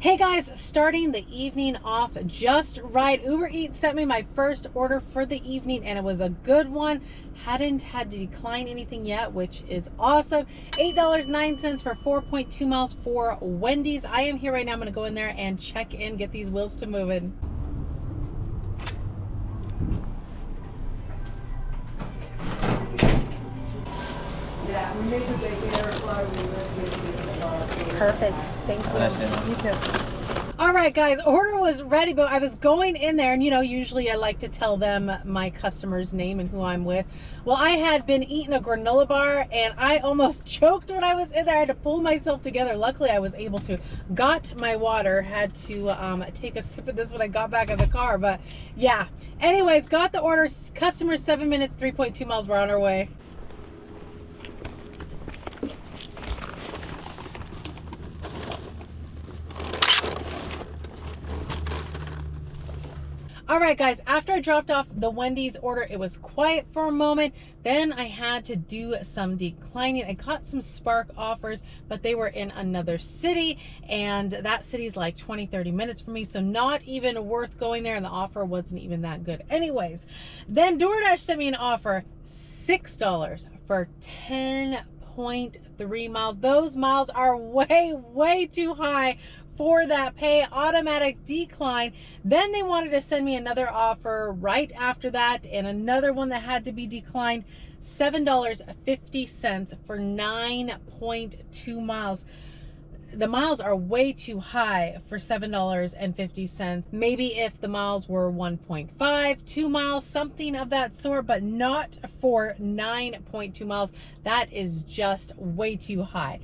Hey guys, starting the evening off just right. Ubereats sent me my first order for the evening and it was a good one. Hadn't had to decline anything yet, which is awesome. $8.09 for 4.2 miles for Wendy's. I am here right now. I'm going to go in there and check in, get these wheels to moving. Yeah, we need to take air fly. Perfect. Thank you. You too. All right, guys, order was ready, but I was going in there and, you know, usually I like to tell them my customer's name and who I'm with. Well, I had been eating a granola bar and I almost choked when I was in there. I had to pull myself together. Luckily, I was able to. Got my water, had to take a sip of this when I got back in the car, but yeah. Anyways, got the order. Customer 7 minutes, 3.2 miles. We're on our way. All right, guys, after I dropped off the Wendy's order, it was quiet for a moment. Then I had to do some declining. I got some Spark offers, but they were in another city, and that city's like 20-30 minutes from me, so not even worth going there, and the offer wasn't even that good. Anyways, then DoorDash sent me an offer, $6 for 10.3 miles. Those miles are way too high for that pay. Automatic decline. Then they wanted to send me another offer right after that and another one that had to be declined. $7.50 for 9.2 miles. The miles are way too high for $7.50. Maybe if the miles were 1.5, 2 miles, something of that sort, but not for 9.2 miles. That is just way too high.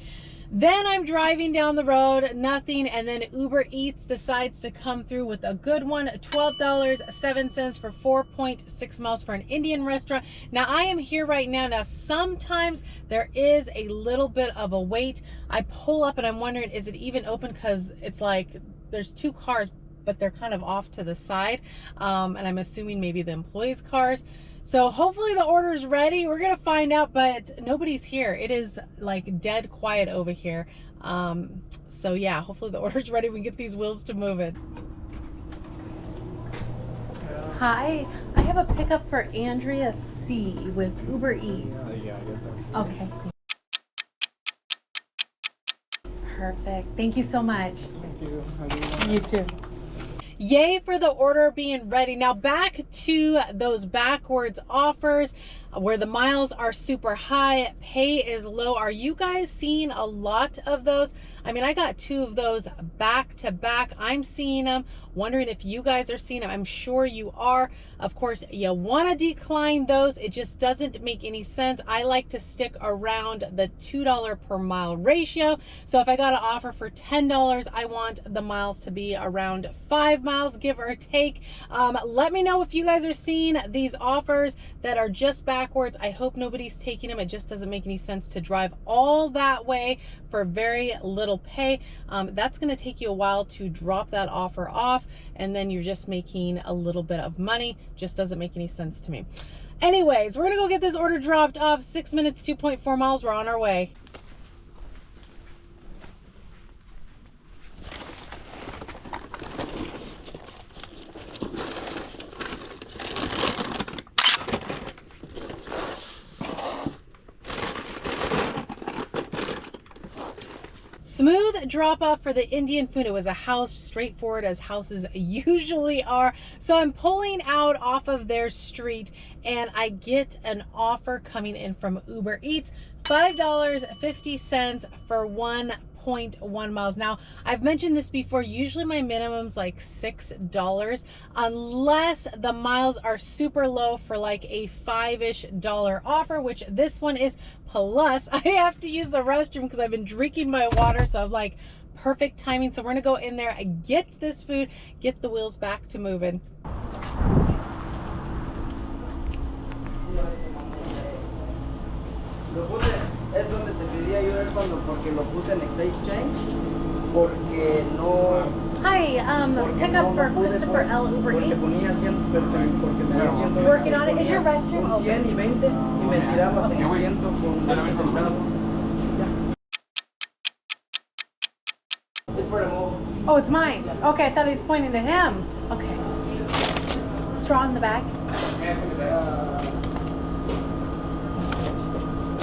Then I'm driving down the road, nothing, and then Ubereats decides to come through with a good one, $12.07 for 4.6 miles for an Indian restaurant. Now I am here right now. Now sometimes there is a little bit of a wait. I pull up and I'm wondering, is it even open? Because it's like there's two cars, but they're kind of off to the side, and I'm assuming maybe the employees' cars. So hopefully the order is ready. We're gonna find out, but nobody's here. It is like dead quiet over here. So yeah, hopefully the order's ready. We can get these wheels to moving. Hi, I have a pickup for Andrea C with Ubereats. Yeah, I guess that's Okay. Perfect. Thank you so much. Thank you. Have a good one. You too. Yay for the order being ready. Now back to those backwards offers where the miles are super high, pay is low. Are you guys seeing a lot of those? I mean, I got two of those back to back. I'm seeing them, wondering if you guys are seeing them. I'm sure you are. Of course, you want to decline those. It just doesn't make any sense. I like to stick around the $2 per mile ratio. So if I got an offer for $10, I want the miles to be around 5 miles, give or take. Let me know if you guys are seeing these offers that are just backwards. I hope nobody's taking them. It just doesn't make any sense to drive all that way for very little pay. That's going to take you a while to drop that offer off, and then you're just making a little bit of money. Just doesn't make any sense to me. Anyways, we're gonna go get this order dropped off. 6 minutes, 2.4 miles. We're on our way. Smooth drop off for the Indian food. It was a house, straightforward as houses usually are. So I'm pulling out off of their street and I get an offer coming in from Ubereats, $5.50 for 1.1 miles. Now, I've mentioned this before, usually my minimum's like $6 unless the miles are super low for like a $5-ish offer, which this one is. Plus, I have to use the restroom because I've been drinking my water, so I'm like perfect timing. So we're gonna go in there and get this food, get the wheels back to moving. Lo puse, es donde te pedí ayuda, es cuando, porque lo puse en exchange, porque no... Hi, pick up for Christopher L. Porque Ubereats. ponía 100, porque me dio 100. Working on it. Is your restroom con open? 100 y 20 y me tiraba como 100 con... Ya. Es for the move. Oh, it's mine. Okay, I thought he was pointing to him. Okay. Straw in the back.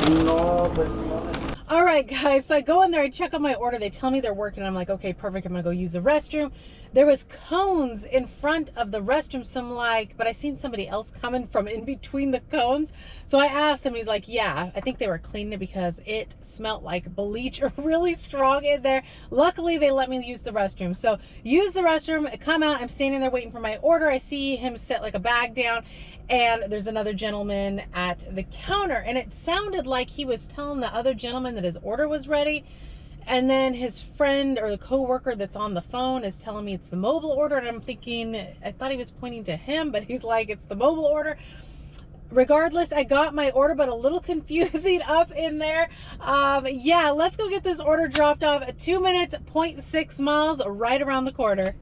No, pues no. All right, guys, so I go in there, I check on my order. They tell me they're working. I'm like, okay, perfect. I'm gonna go use the restroom. There was cones in front of the restroom. So I'm like, but I seen somebody else coming from in between the cones. So I asked him, he's like, yeah, I think they were cleaning it because it smelled like bleach really strong in there. Luckily, they let me use the restroom. So use the restroom, come out, I'm standing there waiting for my order. I see him set like a bag down, and there's another gentleman at the counter, and it sounded like he was telling the other gentleman that his order was ready. And then his friend or the coworker that's on the phone is telling me it's the mobile order. And I'm thinking, I thought he was pointing to him, but he's like, it's the mobile order. Regardless, I got my order, but a little confusing up in there. Yeah, let's go get this order dropped off. 2 minutes, 0.6 miles, right around the corner.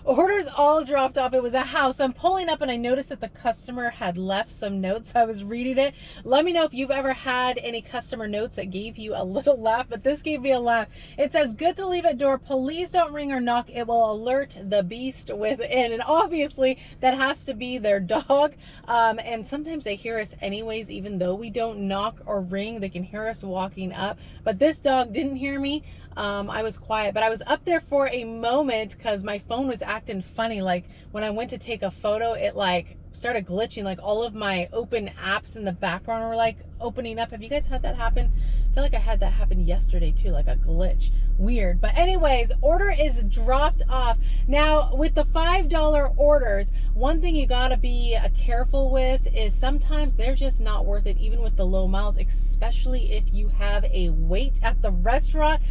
Orders all dropped off. It was a house. I'm pulling up and I noticed that the customer had left some notes. I was reading it. Let me know if you've ever had any customer notes that gave you a little laugh, but this gave me a laugh. It says, good to leave at door. Please don't ring or knock. It will alert the beast within. And obviously that has to be their dog. And sometimes they hear us anyways, even though we don't knock or ring, they can hear us walking up. But this dog didn't hear me. I was quiet, but I was up there for a moment because my phone was acting funny. Like when I went to take a photo, it like started glitching. Like all of my open apps in the background were like opening up. Have you guys had that happen? I feel like I had that happen yesterday too, like a glitch. Weird. But anyways, order is dropped off. Now with the $5 orders, one thing you gotta be careful with is sometimes they're just not worth it, even with the low miles, especially if you have a wait at the restaurant.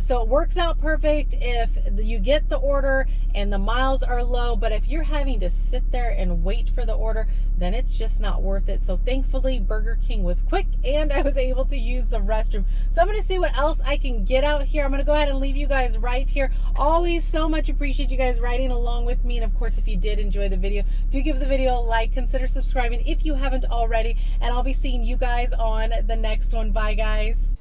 So it works out perfect if you get the order and the miles are low, but if you're having to sit there and wait for the order, then it's just not worth it. So thankfully Burger King was quick and I was able to use the restroom. So I'm gonna see what else I can get out here. I'm gonna go ahead and leave you guys right here. Always so much appreciate you guys riding along with me. And of course, if you did enjoy the video, do give the video a like, consider subscribing if you haven't already, and I'll be seeing you guys on the next one. Bye guys.